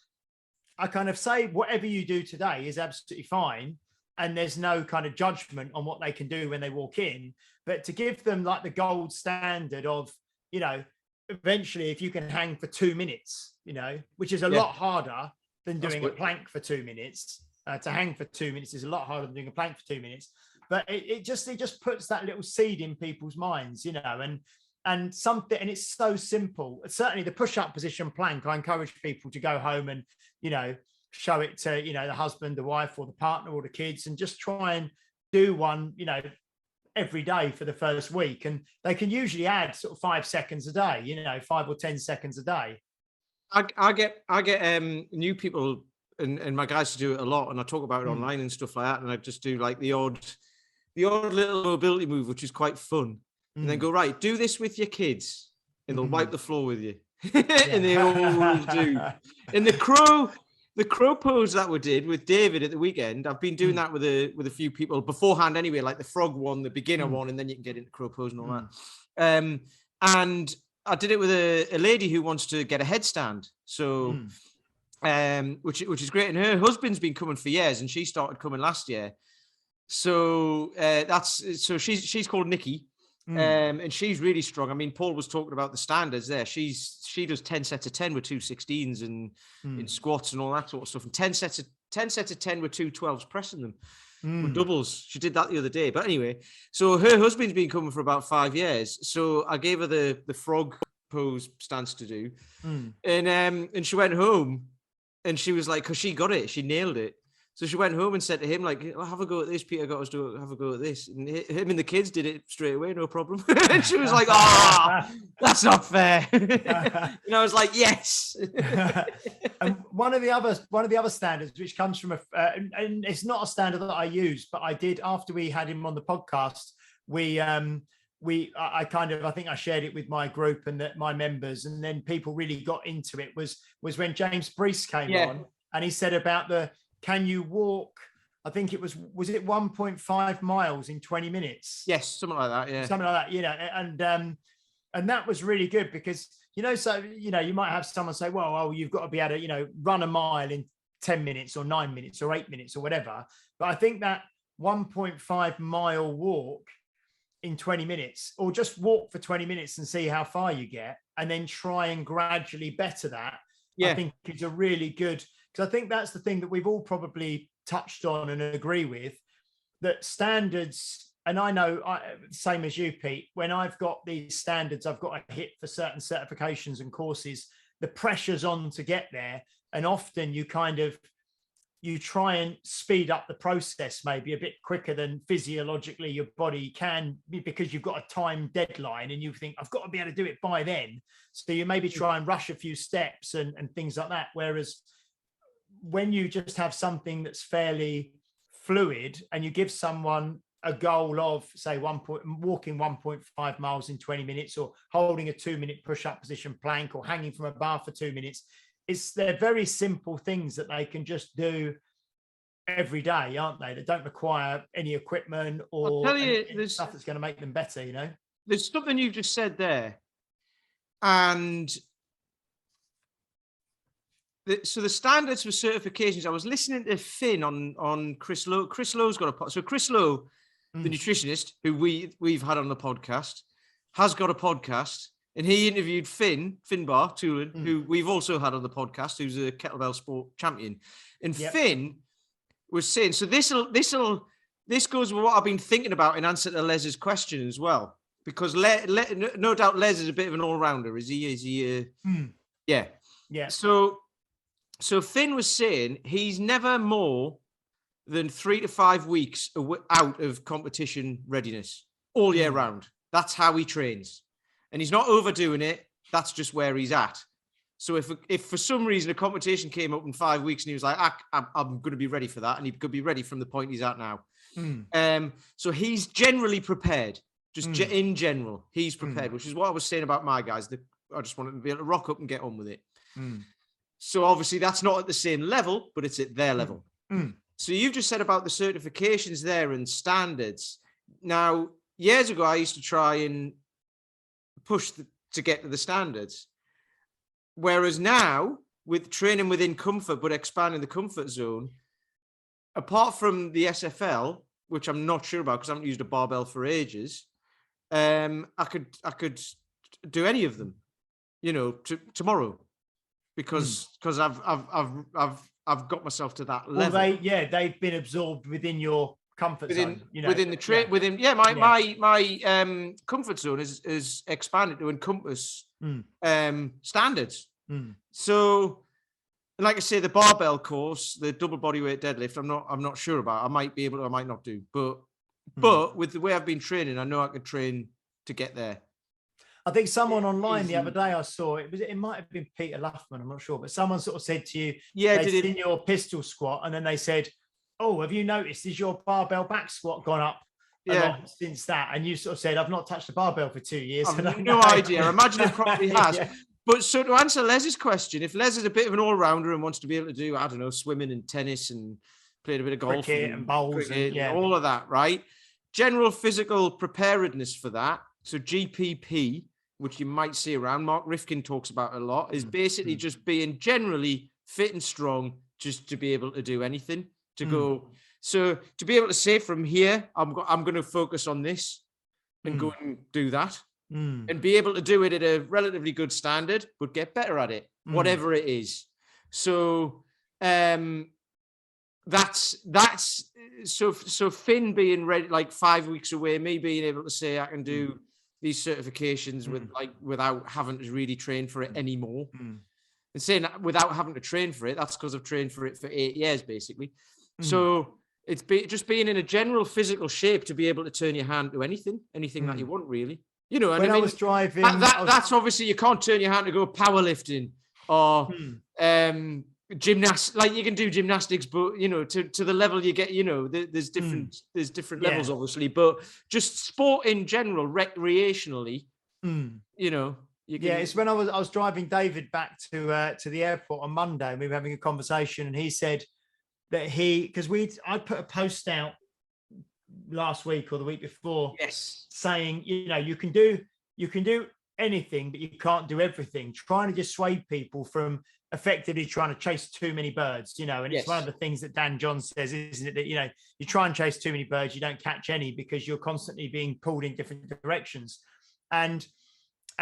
I kind of say whatever you do today is absolutely fine, and there's no kind of judgment on what they can do when they walk in. But to give them like the gold standard of, you know, eventually if you can hang for 2 minutes, you know, which is a lot harder than doing a plank for 2 minutes. To hang for 2 minutes is a lot harder than doing a plank for 2 minutes. But it just puts that little seed in people's minds, you know, and something, and it's so simple. Certainly the push-up position plank, I encourage people to go home and, you know, show it to, the husband, the wife, or the partner, or the kids, and just try and do one, every day for the first week. And they can usually add sort of 5 seconds a day, 5 or 10 seconds a day. I get new people and my guys to do it a lot, and I talk about it online and stuff like that, and I just do like the odd little mobility move, which is quite fun. And then go, right, do this with your kids, and they'll wipe the floor with you. And they all do. And the crow pose that we did with David at the weekend, I've been doing that with a few people beforehand anyway, like the frog one, the beginner one, and then you can get into crow pose and all that. And I did it with a lady who wants to get a headstand. So, which is great. And her husband's been coming for years, and she started coming last year. So she's called Nikki. And she's really strong. I mean, Paul was talking about the standards there. She does 10 sets of 10 with 2 16s and in squats and all that sort of stuff. And 10 sets of 10 with 2 12s pressing them with doubles. She did that the other day. But anyway, so her husband's been coming for about 5 years. So I gave her the frog pose stance to do. And she went home and she was like, because she got it, she nailed it. So she went home and said to him, like, oh, have a go at this, Peter got us to have a go at this. And him and the kids did it straight away, no problem. And she was like, that's not fair. And I was like, yes. And one of the other standards, which comes from and it's not a standard that I use, but I did after we had him on the podcast. I think I shared it with my group and my members, and then people really got into it. Was when James Brees came on, and he said about can you walk? I think it was it 1.5 miles in 20 minutes? Yes, something like that. Yeah, something like that. And that was really good because so you might have someone say, well, you've got to be able to run a mile in 10 minutes or 9 minutes or 8 minutes or whatever. But I think that 1.5 mile walk in 20 minutes, or just walk for 20 minutes and see how far you get, and then try and gradually better that. I think is a really good. Because I think that's the thing that we've all probably touched on and agree with, that standards, and I know, same as you, Pete, when I've got these standards, I've got to hit for certain certifications and courses, the pressure's on to get there. And often you try and speed up the process maybe a bit quicker than physiologically your body can, because you've got a time deadline and you think, I've got to be able to do it by then. So you maybe try and rush a few steps and things like that. Whereas when you just have something that's fairly fluid and you give someone a goal of, say, walking 1.5 miles in 20 minutes, or holding a 2-minute push-up position plank, or hanging from a bar for 2 minutes, they're very simple things that they can just do every day, aren't they? That don't require any equipment or stuff that's going to make them better, There's something you've just said there. And so the standards for certifications, I was listening to Finn on Chris Lowe. Chris Lowe's got a... So Chris Lowe, the nutritionist, who we've had on the podcast, has got a podcast. And he interviewed Finbar Tulin, who we've also had on the podcast, who's a kettlebell sport champion. And Finn was saying, so this goes with what I've been thinking about in answer to Les's question as well, because no doubt Les is a bit of an all-rounder. Is he? Yeah. So Finn was saying he's never more than 3 to 5 weeks out of competition readiness all year round. That's how he trains. And he's not overdoing it. That's just where he's at. So if for some reason a competition came up in 5 weeks and he was like, I'm going to be ready for that, and he could be ready from the point he's at now. So he's generally prepared. Just in general, he's prepared, which is what I was saying about my guys. I just wanted to be able to rock up and get on with it. So obviously that's not at the same level, but it's at their level. So you've just said about the certifications there and standards. Now, years ago, I used to try and push to get to the standards. Whereas now, with training within comfort, but expanding the comfort zone, apart from the SFL, which I'm not sure about because I haven't used a barbell for ages, I could do any of them, tomorrow, because I've got myself to that level. They've been absorbed within your comfort zone, within the trade, my comfort zone is expanded to encompass standards. So And like I say, the barbell course, the double bodyweight deadlift, I'm not sure about. I might be able to, I might not do. But with the way I've been training, I know I could train to get there. I think someone online the other day I saw it might have been Peter Luffman, I'm not sure, but someone sort of said to you, they'd seen your pistol squat, and then they said, "Oh, have you noticed, is your barbell back squat gone up a lot since that?" And you sort of said, "I've not touched a barbell for 2 years." I've no idea. I imagine it probably has. Yeah. But so to answer Les's question, if Les is a bit of an all-rounder and wants to be able to do, I don't know, swimming and tennis and played a bit of golf and bowls and all of that, right? General physical preparedness for that. So GPP, which you might see around, Mark Rifkin talks about a lot, is basically just being generally fit and strong, just to be able to do anything, to go. So to be able to say from here, I'm going to focus on this and go and do that, and be able to do it at a relatively good standard, but get better at it, whatever it is. So that's so Finn being ready, like 5 weeks away, me being able to say I can do these certifications without having to really train for it anymore. And saying that without having to train for it, that's because I've trained for it for 8 years, basically. So it's just being in a general physical shape to be able to turn your hand to anything that you want, really. You know, and when I mean, I was driving, that's obviously, you can't turn your hand to go powerlifting or gymnastics. Like, you can do gymnastics, but you know, to the level you get, you know, there's different levels, obviously, but just sport in general, recreationally, you know. It's when I was driving David back to the airport on Monday, and we were having a conversation, and he said that I put a post out last week or the week before, saying, you know, you can do anything, but you can't do everything. Trying to dissuade people from effectively trying to chase too many birds, you know. And it's one of the things that Dan John says, isn't it, that, you know, you try and chase too many birds, you don't catch any, because you're constantly being pulled in different directions. And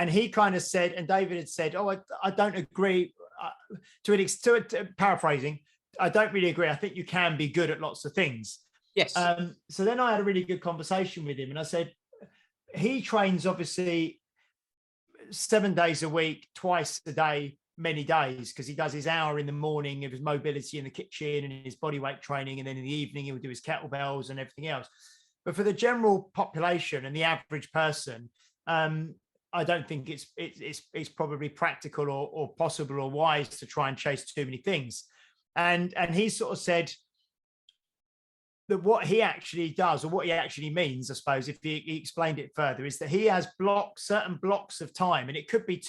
he kind of said, and David had said, "Oh, I don't agree." Paraphrasing, I don't really agree. I think you can be good at lots of things. Yes. So then I had a really good conversation with him, and I said, he trains obviously 7 days a week, twice a day, many days, because he does his hour in the morning of his mobility in the kitchen and his body weight training, and then in the evening he would do his kettlebells and everything else. But for the general population and the average person, I don't think it's probably practical or possible or wise to try and chase too many things. And he sort of said that what he actually does, or what he actually means, I suppose, if he explained it further, is that he has certain blocks of time, and it could be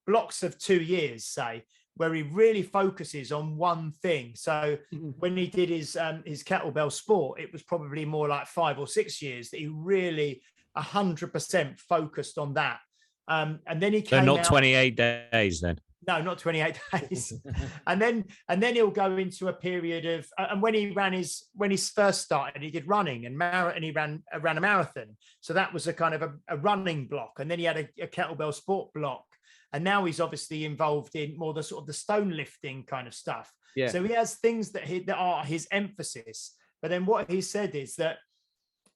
blocks of 2 years, say, where he really focuses on one thing. So when he did his kettlebell sport, it was probably more like 5 or 6 years that he really 100% focused on that. And then he came not out, 28 days then. No, not 28 days. and then he'll go into a period of, and when he first started, he did running and he ran a marathon. So that was a kind of a running block. And then he had a kettlebell sport block. And now he's obviously involved in more the sort of the stone lifting kind of stuff. Yeah. So he has things that are his emphasis. But then what he said is that,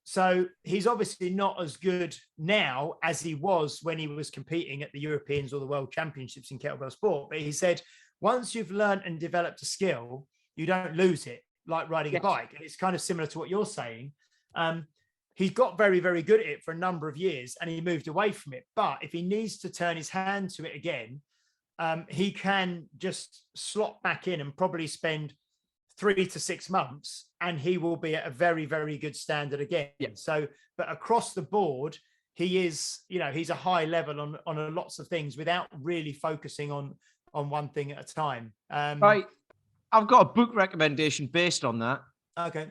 so he's obviously not as good now as he was when he was competing at the Europeans or the World Championships in kettlebell sport. But he said, once you've learned and developed a skill, you don't lose it, like riding a bike. And it's kind of similar to what you're saying. He got very, very good at it for a number of years, and he moved away from it. But if he needs to turn his hand to it again, he can just slot back in and probably spend 3 to 6 months, and he will be at a very, very good standard again. Yeah. So, but across the board, he is, you know, he's a high level on lots of things without really focusing on one thing at a time. Right. I've got a book recommendation based on that. Okay.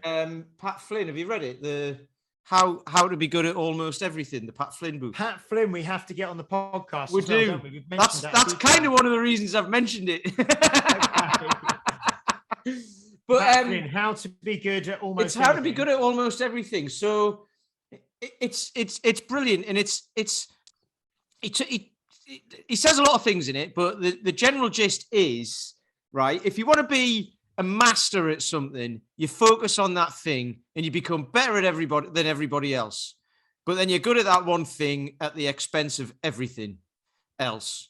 Pat Flynn, have you read it? The How to Be Good at Almost Everything, the Pat Flynn book. Pat Flynn, we have to get on the podcast. We do. Don't we? We've mentioned that's kind of one of the reasons I've mentioned it. But how to be good at almost. It's how to be good at almost everything. So it's brilliant, and he says a lot of things in it, but the general gist is, right, if you want to be a master at something, you focus on that thing and you become better at everybody else. But then you're good at that one thing at the expense of everything else.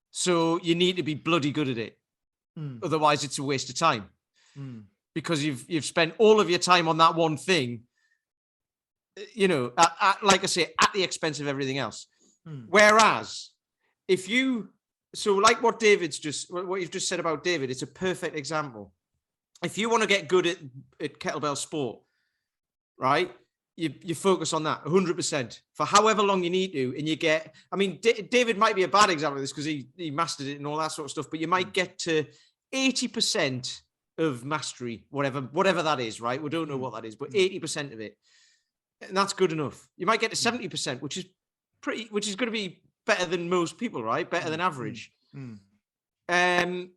So you need to be bloody good at it. Otherwise, it's a waste of time because you've spent all of your time on that one thing. Like I say, at the expense of everything else. Whereas, like what you've just said about David, it's a perfect example. If you want to get good at kettlebell sport, right? You focus on that 100% for however long you need to, and David might be a bad example of this because he mastered it and all that sort of stuff, but you might get to 80% of mastery, whatever that is, right? We don't know what that is, but 80% of it. And that's good enough. You might get to 70%, which is going to be better than most people, right? Better than average. And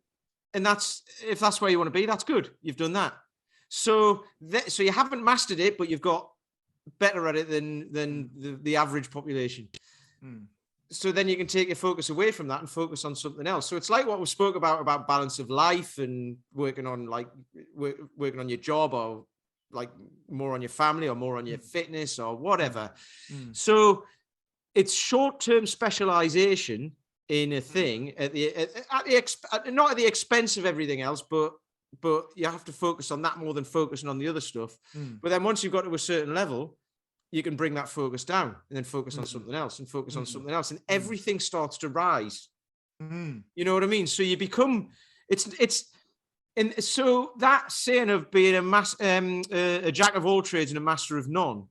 if that's where you want to be, that's good. You've done that. So you haven't mastered it, but you've got better at it than the average population. So then you can take your focus away from that and focus on something else. So it's like what we spoke about balance of life and working on your job, or like more on your family, or more on your fitness, or whatever. So it's short-term specialization in a thing not at the expense of everything else, but you have to focus on that more than focusing on the other stuff. But then once you've got to a certain level, you can bring that focus down and then focus on something else and focus on something else, and everything starts to rise. You know what I mean? So you become and so that saying of being a jack of all trades and a master of none,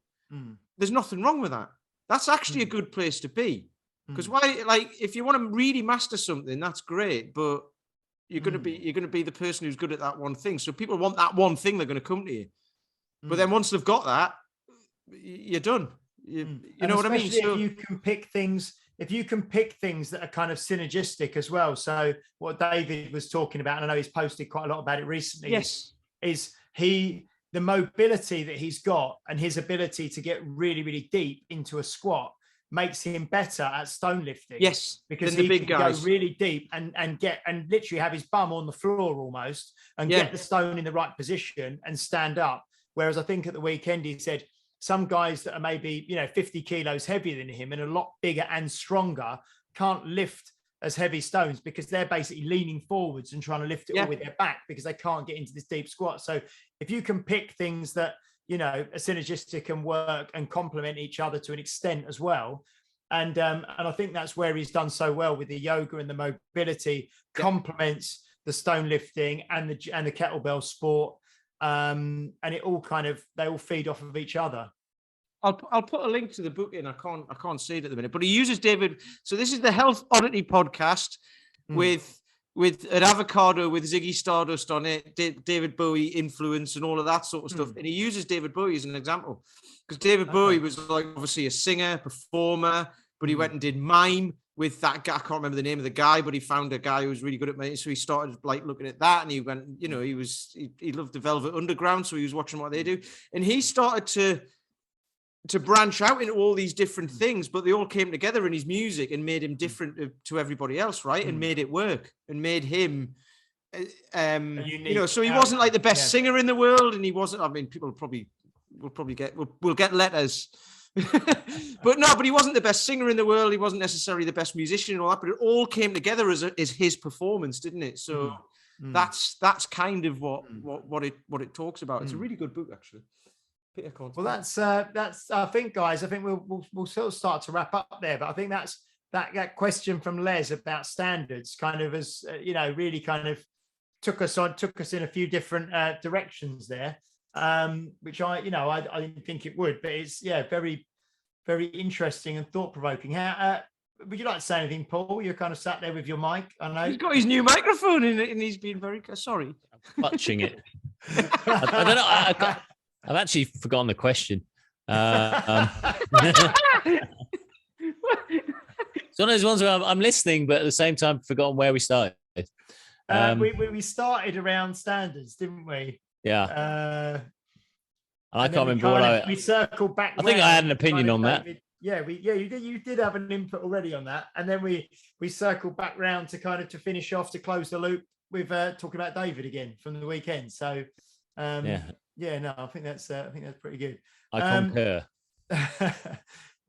there's nothing wrong with that. That's actually a good place to be. Because if you want to really master something, that's great, but you're going to be the person who's good at that one thing. So people want that one thing, they're going to come to you. But then once they've got that, you're done. You know what I mean? So if you can pick things that are kind of synergistic as well. So what David was talking about, and I know he's posted quite a lot about it recently. Yes, is the mobility that he's got and his ability to get really, really deep into a squat makes him better at stone lifting. Yes, because he he big can guys go really deep and literally have his bum on the floor almost and get the stone in the right position and stand up. Whereas I think at the weekend he said some guys that are maybe 50 kilos heavier than him and a lot bigger and stronger can't lift as heavy stones because they're basically leaning forwards and trying to lift it all with their back because they can't get into this deep squat. So if you can pick things that are synergistic and work and complement each other to an extent as well. And I think that's where he's done so well with the yoga and the mobility complements the stone lifting and the kettlebell sport. And it all they all feed off of each other. I'll put a link to the book in. I can't see it at the minute, but he uses David. So this is the Health Oddity podcast with an avocado with Ziggy Stardust on it, David Bowie influence and all of that sort of stuff. And he uses David Bowie as an example because David Bowie was obviously a singer, performer, but he went and did mime with that guy. I can't remember the name of the guy, but he found a guy who was really good at mime. So he started looking at that, and he went, he loved the Velvet Underground, so he was watching what they do, and he started to branch out into all these different things, but they all came together in his music and made him different to everybody else, right? And made it work and made him, so he wasn't like the best singer in the world, and he wasn't. I mean, people will get letters, but he wasn't the best singer in the world. He wasn't necessarily the best musician and all that, but it all came together as his performance, didn't it? So that's kind of what it talks about. It's a really good book, actually. Well, that's I think, guys, we'll sort of start to wrap up there, but I think that's that question from Les about standards kind of as really kind of took us in a few different directions there, which I didn't think it would, but it's very, very interesting and thought-provoking. How would you like to say anything, Paul? You're kind of sat there with your mic. I know he's got his new microphone in it, and he's been very sorry. I'm clutching it. I don't know. I've actually forgotten the question. It's one of those ones where I'm listening, but at the same time, forgotten where we started. We started around standards, didn't we? Yeah. I can't remember we circled back. I think I had an opinion on that. You did have an input already on that, and then we circled back round to finish off to close the loop with talking about David again from the weekend. So I think that's pretty good. I concur.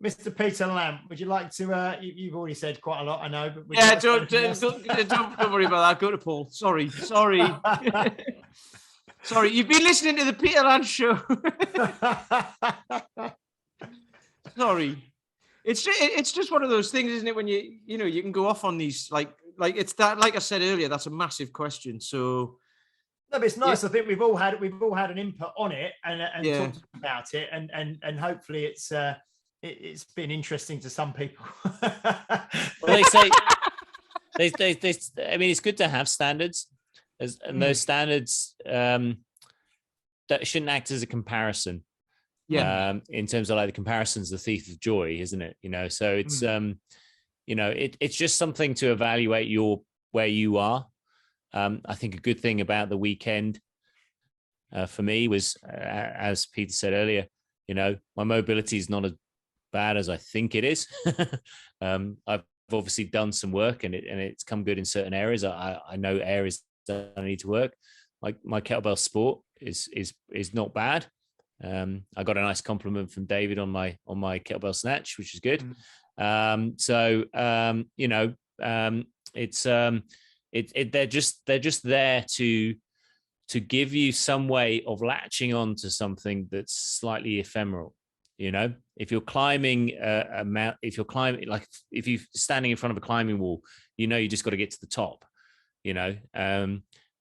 Mr. Peter Lamb, would you like to? You've already said quite a lot, I know. But Yeah, don't worry about that. Go to Paul. Sorry. Sorry, you've been listening to the Peter Lamb show. Sorry. It's just one of those things, isn't it? When you can go off on these like it's that, like I said earlier, that's a massive question. So no, but it's nice. Yeah. I think we've all had an input on it and talked about it, and hopefully it's been interesting to some people. Well, they say I mean, it's good to have standards, and those standards that shouldn't act as a comparison. Yeah. In terms of like the comparison's the thief of joy, isn't it? So it's it's just something to evaluate where you are. I think a good thing about the weekend for me was, as Peter said earlier, my mobility is not as bad as I think it is. I've obviously done some work and it's come good in certain areas. I know areas that I need to work. Like my kettlebell sport is not bad. I got a nice compliment from David on my kettlebell snatch, which is good. They're just there to give you some way of latching on to something that's slightly ephemeral. If you're climbing a mount, if you're standing in front of a climbing wall, you just got to get to the top.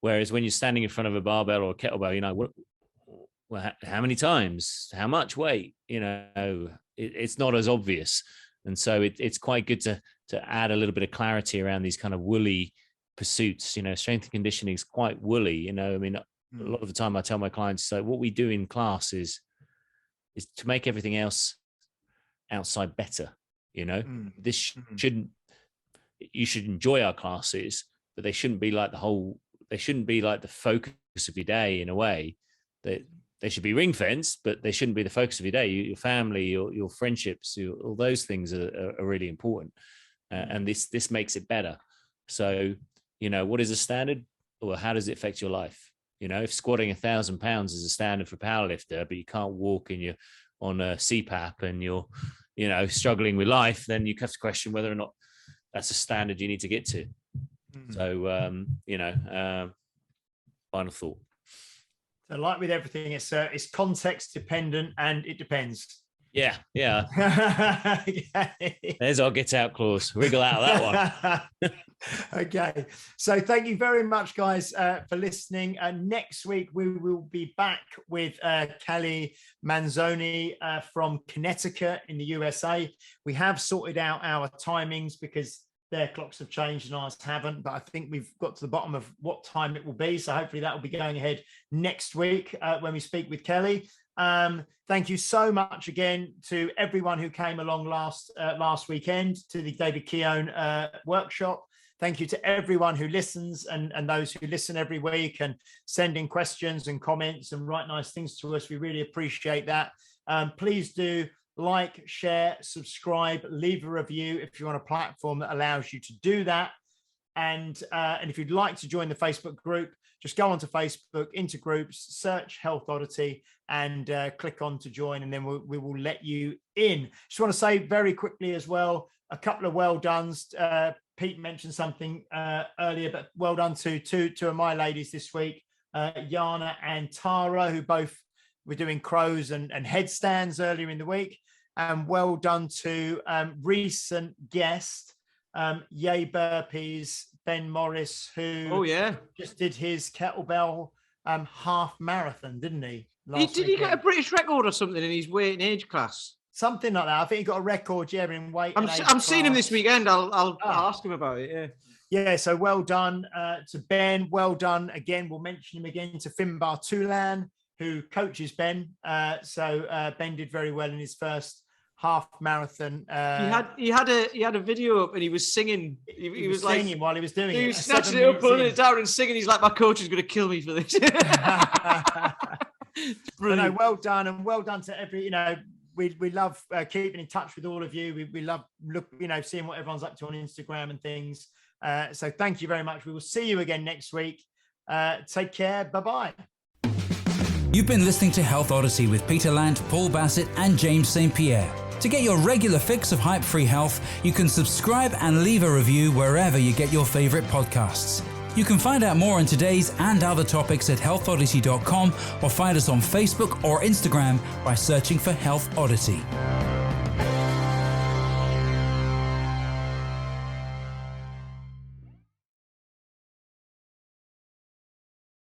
Whereas when you're standing in front of a barbell or a kettlebell, how many times, how much weight, it's not as obvious. And so it's quite good to add a little bit of clarity around these kind of woolly pursuits. Strength and conditioning is quite woolly. A lot of the time I tell my clients, so what we do in class is to make everything else outside better. This shouldn't, you should enjoy our classes, but they shouldn't be like the focus of your day in a way. That they should be ring fenced, but they shouldn't be the focus of your day. Your family, your friendships, all those things are really important. And this makes it better. So, what is a standard? Well, how does it affect your life? If squatting 1,000 pounds is a standard for a powerlifter, but you can't walk and you're on a CPAP and you're, struggling with life, then you have to question whether or not that's a standard you need to get to. So, final thought. So, like with everything, it's context dependent and it depends. Yeah. There's our get out clause. Wriggle out of that one. Okay. So thank you very much, guys, for listening. Next week, we will be back with Kelly Manzoni from Connecticut in the USA. We have sorted out our timings because their clocks have changed and ours haven't, but I think we've got to the bottom of what time it will be. So hopefully that will be going ahead next week when we speak with Kelly. Thank you so much again to everyone who came along last weekend to the David Keohan workshop. Thank you to everyone who listens and those who listen every week and send in questions and comments and write nice things to us. We really appreciate that. Please do like, share, subscribe, leave a review if you're on a platform that allows you to do that. And if you'd like to join the Facebook group, just go onto Facebook, into groups, search Health Oddity, and click on to join, and then we will let you in. Just want to say very quickly as well, a couple of well dones. Pete mentioned something earlier, but well done to two of my ladies this week, Yana and Tara, who both were doing crows and headstands earlier in the week. And well done to recent guest, Yay Burpees, Ben Morris, who just did his kettlebell half marathon, didn't he? Did he get a British record or something in his weight and age class? Something like that. I think he got a record, in weight. I'm seeing him this weekend. I'll ask him about it. Yeah. So well done to Ben. Well done again. We'll mention him again to Finbar Tulan, who coaches Ben. So Ben did very well in his first half marathon. He had a video up and he was singing. He was singing like, while he was doing it. He was snatching it up, pulling it down, and singing. He's like, my coach is going to kill me for this. No, well done, and well done to every. We love keeping in touch with all of you. We love seeing what everyone's up to on Instagram and things. So thank you very much. We will see you again next week. Take care. Bye-bye. You've been listening to Health Odyssey with Peter Lant, Paul Bassett, and James St. Pierre. To get your regular fix of hype-free health, you can subscribe and leave a review wherever you get your favorite podcasts. You can find out more on today's and other topics at healthoddity.com or find us on Facebook or Instagram by searching for Health Oddity.